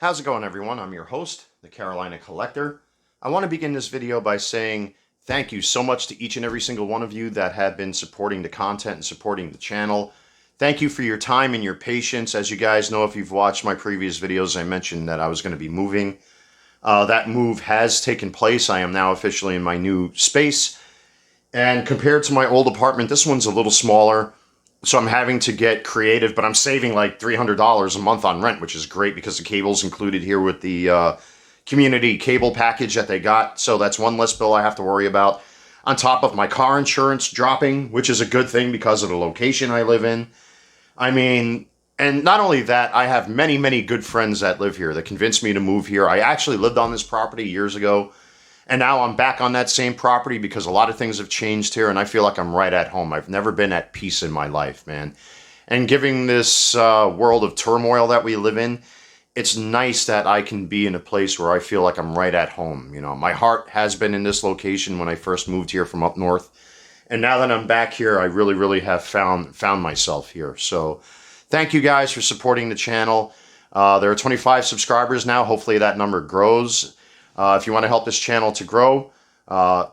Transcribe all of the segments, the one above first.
How's it going, everyone? I'm your host, the Carolina Collector. I want to begin this video by saying thank you so much to each and every single one of you that have been supporting the content and supporting the channel. Thank you for your time and your patience. As you guys know, if you've watched my previous videos, I mentioned that I was going to be moving. That move has taken place. I am now officially in my new space. And compared to my old apartment, this one's a little smaller. So I'm having to get creative, but I'm saving like $300 a month on rent, which is great because the cable's included here with the community cable package that they got. So that's one less bill I have to worry about. On top of my car insurance dropping, which is a good thing because of the location I live in. I mean, and not only that, I have many, many good friends that live here that convinced me to move here. I actually lived on this property years ago. And now I'm back on that same property because a lot of things have changed here and I feel like I'm right at home. I've never been at peace in my life, man. And given this world of turmoil that we live in, it's nice that I can be in a place where I feel like I'm right at home. You know, my heart has been in this location when I first moved here from up north. And now that I'm back here, I really, really have found myself here. So thank you guys for supporting the channel. There are 25 subscribers now. Hopefully that number grows. If you want to help this channel to grow,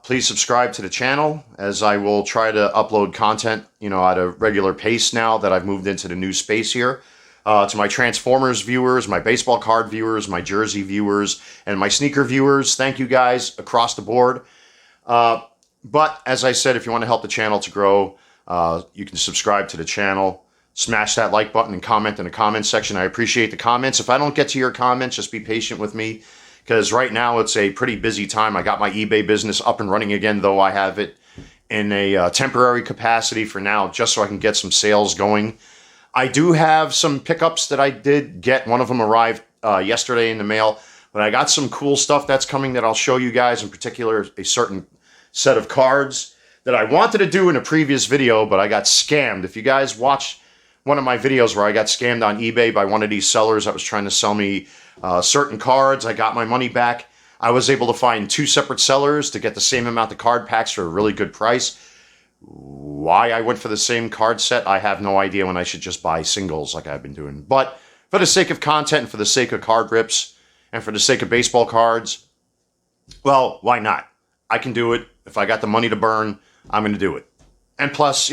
please subscribe to the channel as I will try to upload content, at a regular pace now that I've moved into the new space here. To my Transformers viewers, my baseball card viewers, my jersey viewers, and my sneaker viewers, thank you guys across the board. But as I said, if you want to help the channel to grow, you can subscribe to the channel, smash that like button and comment in the comments section. I appreciate the comments. If I don't get to your comments, just be patient with me. Because right now it's a pretty busy time. I got my eBay business up and running again, though I have it in a temporary capacity for now, just so I can get some sales going. I do have some pickups that I did get. One of them arrived yesterday in the mail, but I got some cool stuff that's coming that I'll show you guys, in particular a certain set of cards that I wanted to do in a previous video, but I got scammed. If you guys watched one of my videos where I got scammed on eBay by one of these sellers that was trying to sell me certain cards, I got my money back. I was able to find two separate sellers to get the same amount of card packs for a really good price. Why I went for the same card set, I have no idea, when I should just buy singles like I've been doing. But for the sake of content and for the sake of card rips and for the sake of baseball cards, well, why not? I can do it. If I got the money to burn, I'm going to do it. And plus,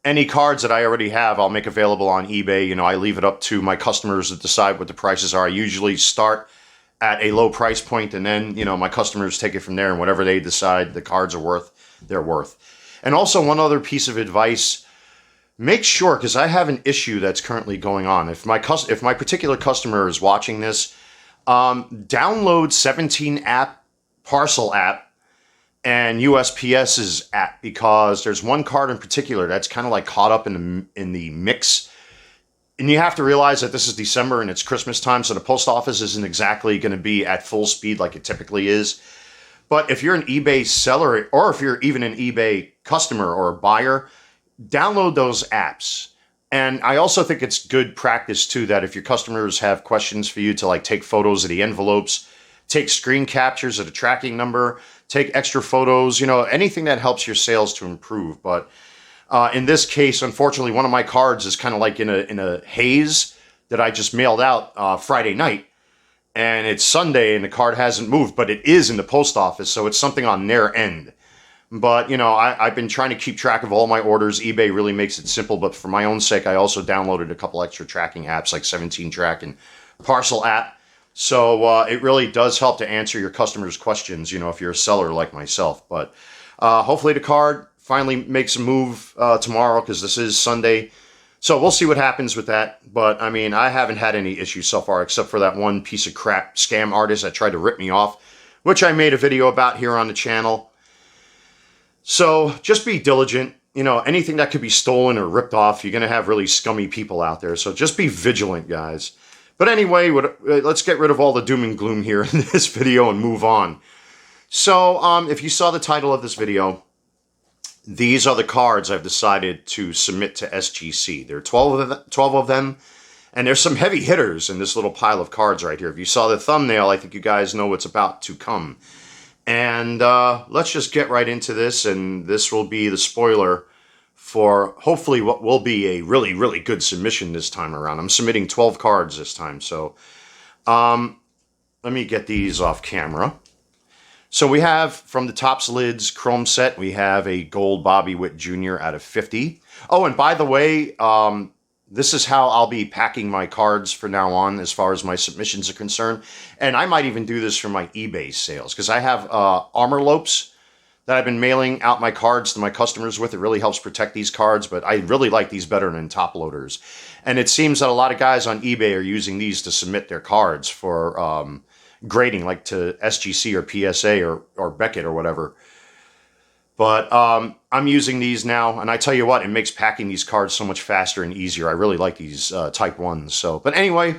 any cards that I already have, I'll make available on eBay. I leave it up to my customers to decide what the prices are. I usually start at a low price point, and then, my customers take it from there, and whatever they decide the cards are worth, they're worth. And also, one other piece of advice, make sure, because I have an issue that's currently going on. If my particular customer is watching this, download 17 app, parcel app, and USPS's app, because there's one card in particular that's kind of like caught up in the mix. And you have to realize that this is December and it's Christmas time, so the post office isn't exactly going to be at full speed like it typically is. But if you're an eBay seller, or if you're even an eBay customer or a buyer, download those apps. And I also think it's good practice too, that if your customers have questions for you, to take photos of the envelopes, take screen captures of the tracking number, take extra photos, anything that helps your sales to improve. But in this case, unfortunately, one of my cards is kind of like in a haze that I just mailed out Friday night. And it's Sunday and the card hasn't moved, but it is in the post office. So it's something on their end. But, I've been trying to keep track of all my orders. eBay really makes it simple. But for my own sake, I also downloaded a couple extra tracking apps like 17 Track and Parcel app. So it really does help to answer your customers' questions, if you're a seller like myself. But hopefully the card finally makes a move tomorrow, because this is Sunday. So we'll see what happens with that. But, I mean, I haven't had any issues so far, except for that one piece of crap scam artist that tried to rip me off, which I made a video about here on the channel. So just be diligent. Anything that could be stolen or ripped off, you're going to have really scummy people out there. So just be vigilant, guys. But anyway, let's get rid of all the doom and gloom here in this video and move on. So, if you saw the title of this video, these are the cards I've decided to submit to SGC. There are 12 of them, and there's some heavy hitters in this little pile of cards right here. If you saw the thumbnail, I think you guys know what's about to come. And let's just get right into this, and this will be the spoiler for hopefully what will be a really, really good submission this time around. I'm submitting 12 cards this time, so Let me get these off camera. So we have, from the Topps Lids Chrome set, we have a gold Bobby Witt Jr. out of 50. Oh, and by the way, this is how I'll be packing my cards from now on as far as my submissions are concerned. And I might even do this for my eBay sales, because I have armor lopes that I've been mailing out my cards to my customers with. It really helps protect these cards, but I really like these better than top loaders. And it seems that a lot of guys on eBay are using these to submit their cards for grading, like to SGC or PSA or Beckett or whatever. But I'm using these now, and I tell you what, it makes packing these cards so much faster and easier. I really like these Type 1s. So, but anyway,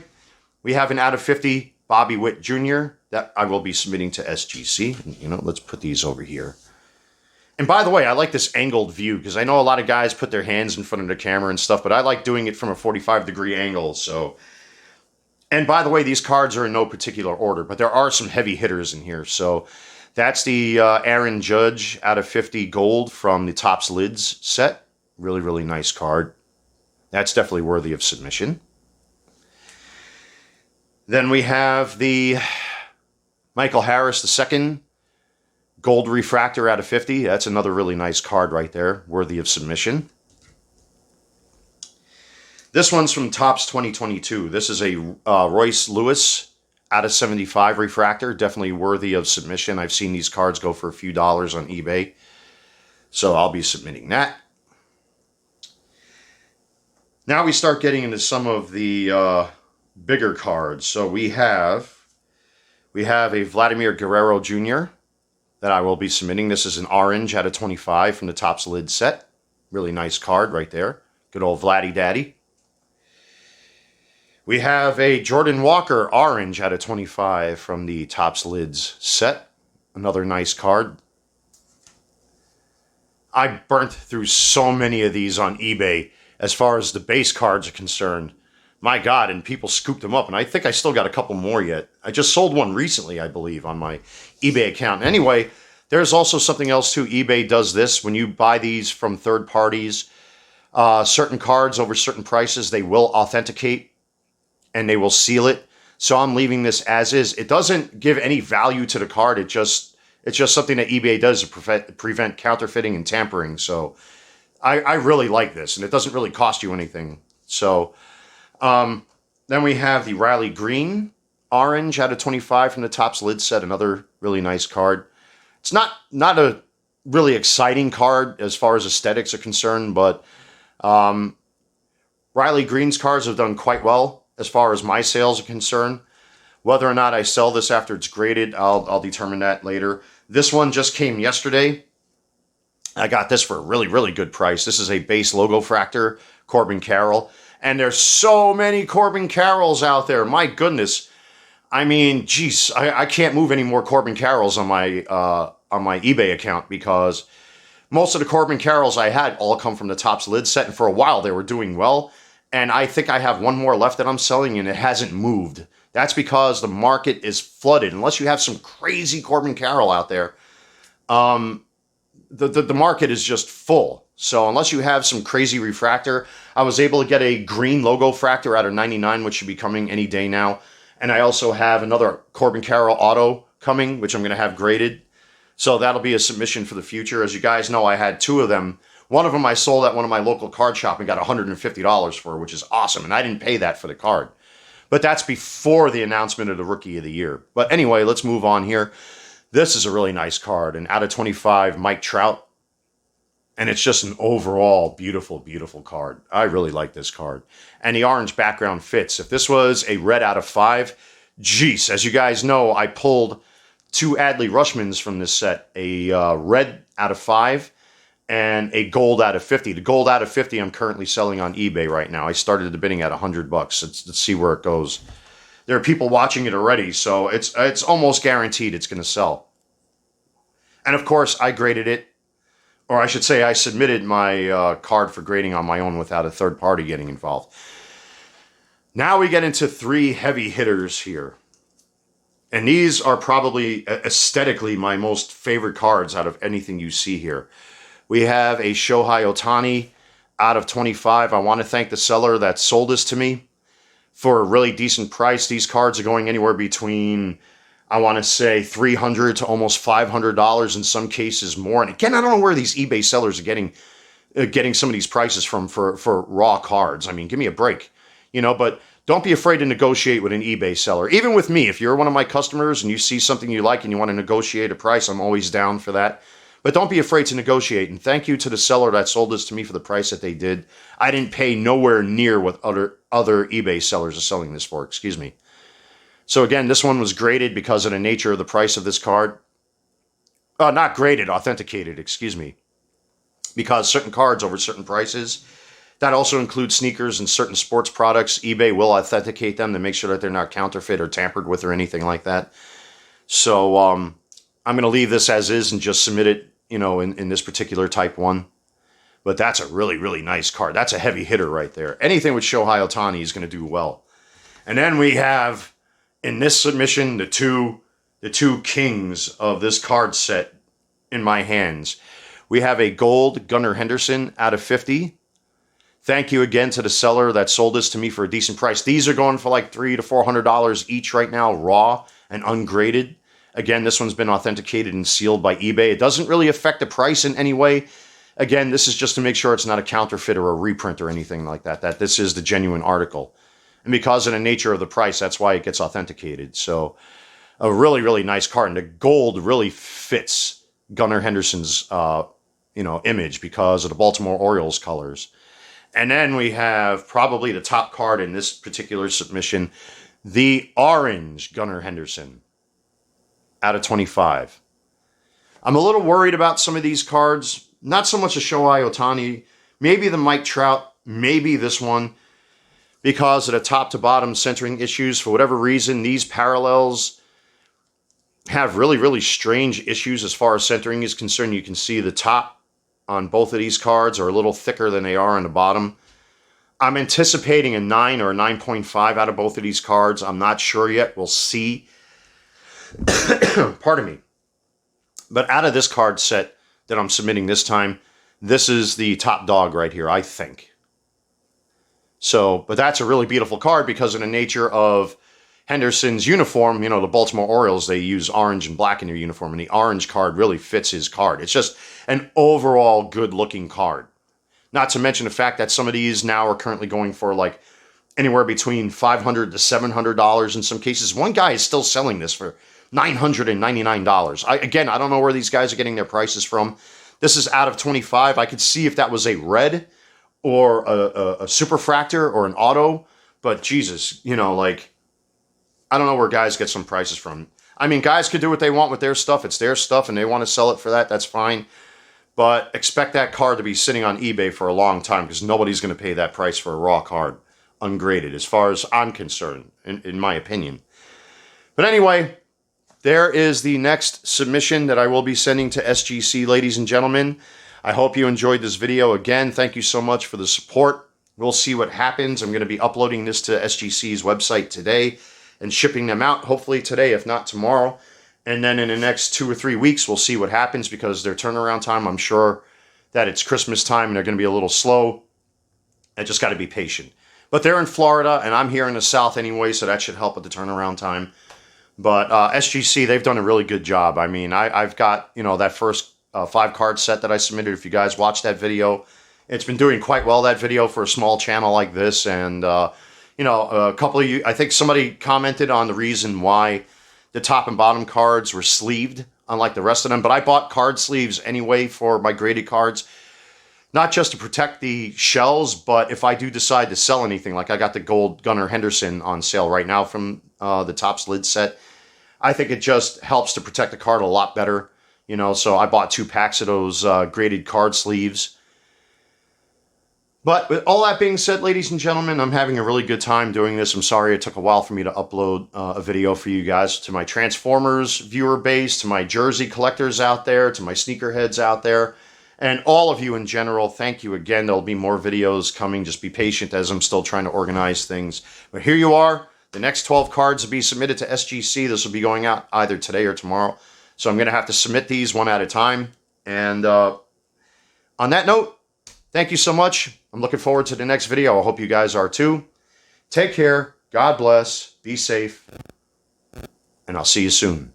we have an out of 50 Bobby Witt Jr. that I will be submitting to SGC. You know, let's put these over here. And by the way, I like this angled view, because I know a lot of guys put their hands in front of the camera and stuff, but I like doing it from a 45-degree angle. So, and by the way, these cards are in no particular order, but there are some heavy hitters in here. So that's the Aaron Judge out of 50 gold from the Topps Lids set. Really, really nice card. That's definitely worthy of submission. Then we have the Michael Harris II gold refractor out of 50. That's another really nice card right there, worthy of submission. This one's from Topps 2022. This is a Royce Lewis out of 75 refractor. Definitely worthy of submission. I've seen these cards go for a few dollars on eBay. So I'll be submitting that. Now we start getting into some of the bigger cards. So we have a Vladimir Guerrero Jr. that I will be submitting. This is an orange out of 25 from the Topps Lid set. Really nice card right there. Good old Vladdy Daddy. We have a Jordan Walker orange out of 25 from the Topps Lids set. Another nice card. I burnt through so many of these on eBay as far as the base cards are concerned. My God, and people scooped them up, and I think I still got a couple more yet. I just sold one recently, I believe, on my eBay account. Anyway, there's also something else too. eBay does this. When you buy these from third parties, certain cards over certain prices, they will authenticate and they will seal it. So I'm leaving this as is. It doesn't give any value to the card. It's just something that eBay does to prevent counterfeiting and tampering. So I really like this, and it doesn't really cost you anything. So then we have the Riley Green orange out of 25 from the Topps Lid set. Another really nice card. It's not a really exciting card as far as aesthetics are concerned, but Riley Green's cards have done quite well as far as my sales are concerned. Whether or not I sell this after it's graded, I'll determine that later. This one just came yesterday. I got this for a really, really good price. This is a base logo fractor, Corbin Carroll. And there's so many Corbin Carrolls out there. My goodness. I mean, geez, I can't move any more Corbin Carrolls on my eBay account, because most of the Corbin Carrolls I had all come from the Topps Lid set, and for a while they were doing well. And I think I have one more left that I'm selling, and it hasn't moved. That's because the market is flooded. Unless you have some crazy Corbin Carroll out there, the market is just full. So unless you have some crazy refractor, I was able to get a green logo fractor out of 99, which should be coming any day now. And I also have another Corbin Carroll auto coming, which I'm going to have graded. So that'll be a submission for the future. As you guys know, I had two of them. One of them I sold at one of my local card shop and got $150 for, which is awesome. And I didn't pay that for the card. But that's before the announcement of the Rookie of the Year. But anyway, let's move on here. This is a really nice card. And out of 25, Mike Trout. And it's just an overall beautiful, beautiful card. I really like this card. And the orange background fits. If this was a red out of 5, geez, as you guys know, I pulled 2 Adley Rushmans from this set. A red out of 5 and a gold out of 50. The gold out of 50 I'm currently selling on eBay right now. I started the bidding at $100. Let's see where it goes. There are people watching it already, so it's almost guaranteed it's going to sell. And of course, I graded it. Or I should say I submitted my card for grading on my own without a third party getting involved. Now we get into 3 heavy hitters here. And these are probably aesthetically my most favorite cards out of anything you see here. We have a Shohei Ohtani out of 25. I want to thank the seller that sold this to me. for a really decent price. These cards are going anywhere between, I want to say, $300 to almost $500, in some cases more. And again, I don't know where these eBay sellers are getting some of these prices from for raw cards. I mean, give me a break, but don't be afraid to negotiate with an eBay seller. Even with me, if you're one of my customers and you see something you like and you want to negotiate a price, I'm always down for that. But don't be afraid to negotiate. And thank you to the seller that sold this to me for the price that they did. I didn't pay nowhere near what other eBay sellers are selling this for, excuse me. So again, this one was graded because of the nature of the price of this card. Not graded, authenticated, excuse me. Because certain cards over certain prices, that also includes sneakers and certain sports products, eBay will authenticate them to make sure that they're not counterfeit or tampered with or anything like that. So I'm going to leave this as is and just submit it, in this particular type 1. But that's a really, really nice card. That's a heavy hitter right there. Anything with Shohei Ohtani is going to do well. And then we have, in this submission, the two kings of this card set in my hands. We have a gold Gunnar Henderson out of 50. Thank you again to the seller that sold this to me for a decent price. These are going for like $300 to $400 each right now, raw and ungraded. Again, this one's been authenticated and sealed by eBay. It doesn't really affect the price in any way. Again, this is just to make sure it's not a counterfeit or a reprint or anything like that, that this is the genuine article. And because of the nature of the price, that's why it gets authenticated. So a really, really nice card. And the gold really fits Gunnar Henderson's, image because of the Baltimore Orioles colors. And then we have probably the top card in this particular submission, the orange Gunnar Henderson out of 25. I'm a little worried about some of these cards. Not so much a Shohei Ohtani, maybe the Mike Trout, maybe this one, because of the top to bottom centering issues. For whatever reason, these parallels have really, really strange issues as far as centering is concerned. You can see the top on both of these cards are a little thicker than they are on the bottom. I'm anticipating a 9 or a 9.5 out of both of these cards. I'm not sure yet. We'll see. Pardon me. But out of this card set that I'm submitting this time, this is the top dog right here, I think. So, but that's a really beautiful card because of the nature of Henderson's uniform. The Baltimore Orioles, they use orange and black in their uniform, and the orange card really fits his card. It's just an overall good-looking card. Not to mention the fact that some of these now are currently going for like anywhere between $500 to $700 in some cases. One guy is still selling this for $999. I don't know where these guys are getting their prices from. This is out of 25. I could see if that was a red or a superfractor or an auto, but Jesus, I don't know where guys get some prices from. I mean, guys could do what they want with their stuff. It's their stuff, and they want to sell it for that. That's fine. But expect that card to be sitting on eBay for a long time because nobody's going to pay that price for a raw card, ungraded, as far as I'm concerned, in my opinion. But anyway, there is the next submission that I will be sending to SGC, ladies and gentlemen. I hope you enjoyed this video. Again, thank you so much for the support. We'll see what happens. I'm going to be uploading this to SGC's website today and shipping them out, hopefully today, if not tomorrow. And then in the next 2 or 3 weeks, we'll see what happens because their turnaround time, I'm sure that it's Christmas time and they're going to be a little slow. I just got to be patient. But they're in Florida and I'm here in the South anyway, so that should help with the turnaround time. But SGC, they've done a really good job. I mean, I've got, that first 5-card set that I submitted. If you guys watched that video, it's been doing quite well, that video, for a small channel like this. And, a couple of you, I think somebody commented on the reason why the top and bottom cards were sleeved, unlike the rest of them. But I bought card sleeves anyway for my graded cards, not just to protect the shells, but if I do decide to sell anything, like I got the gold Gunnar Henderson on sale right now from the Topps lid set. I think it just helps to protect the card a lot better, so I bought 2 packs of those graded card sleeves. But with all that being said, ladies and gentlemen, I'm having a really good time doing this. I'm sorry it took a while for me to upload a video for you guys, to my Transformers viewer base, to my jersey collectors out there, to my sneakerheads out there, and all of you in general. Thank you again. There'll be more videos coming. Just be patient as I'm still trying to organize things. But here you are. The next 12 cards will be submitted to SGC. This will be going out either today or tomorrow. So I'm going to have to submit these one at a time. And on that note, thank you so much. I'm looking forward to the next video. I hope you guys are too. Take care. God bless, be safe, and I'll see you soon.